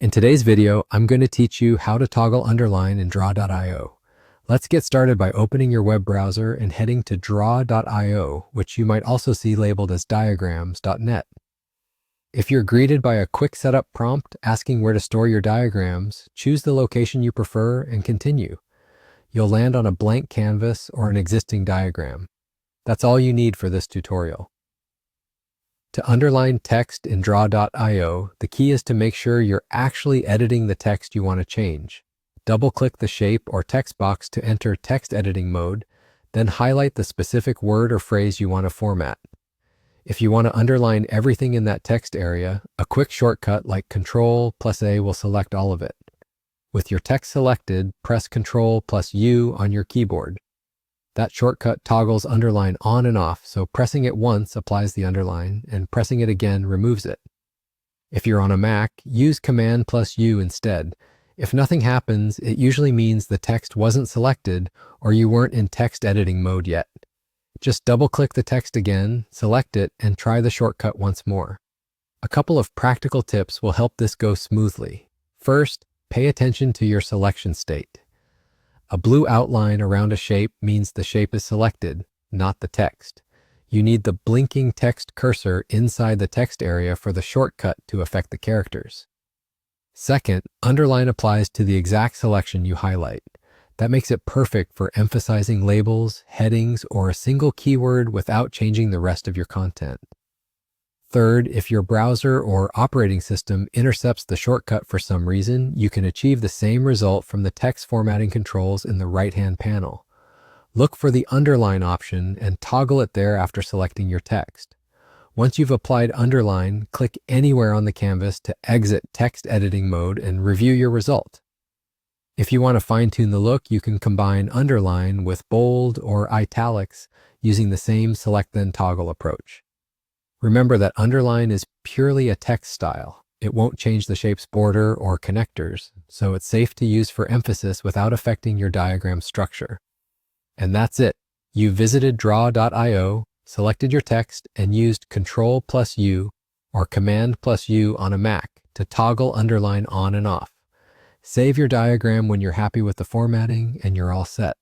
In today's video, I'm going to teach you how to toggle Underline in Draw.io. Let's get started by opening your web browser and heading to Draw.io, which you might also see labeled as diagrams.net. If you're greeted by a quick setup prompt asking where to store your diagrams, choose the location you prefer and continue. You'll land on a blank canvas or an existing diagram. That's all you need for this tutorial. To underline text in Draw.io, the key is to make sure you're actually editing the text you want to change. Double-click the shape or text box to enter text editing mode, then highlight the specific word or phrase you want to format. If you want to underline everything in that text area, a quick shortcut like Ctrl+A will select all of it. With your text selected, press Ctrl+U on your keyboard. That shortcut toggles underline on and off, so pressing it once applies the underline, and pressing it again removes it. If you're on a Mac, use Command+U instead. If nothing happens, it usually means the text wasn't selected or you weren't in text editing mode yet. Just double-click the text again, select it, and try the shortcut once more. A couple of practical tips will help this go smoothly. First, pay attention to your selection state. A blue outline around a shape means the shape is selected, not the text. You need the blinking text cursor inside the text area for the shortcut to affect the characters. Second, underline applies to the exact selection you highlight. That makes it perfect for emphasizing labels, headings, or a single keyword without changing the rest of your content. Third, if your browser or operating system intercepts the shortcut for some reason, you can achieve the same result from the text formatting controls in the right-hand panel. Look for the underline option and toggle it there after selecting your text. Once you've applied underline, click anywhere on the canvas to exit text editing mode and review your result. If you want to fine-tune the look, you can combine underline with bold or italics using the same select then toggle approach. Remember that underline is purely a text style. It won't change the shape's border or connectors, so it's safe to use for emphasis without affecting your diagram structure. And that's it. You visited Draw.io, selected your text, and used Ctrl+U or Command+U on a Mac to toggle underline on and off. Save your diagram when you're happy with the formatting, and you're all set.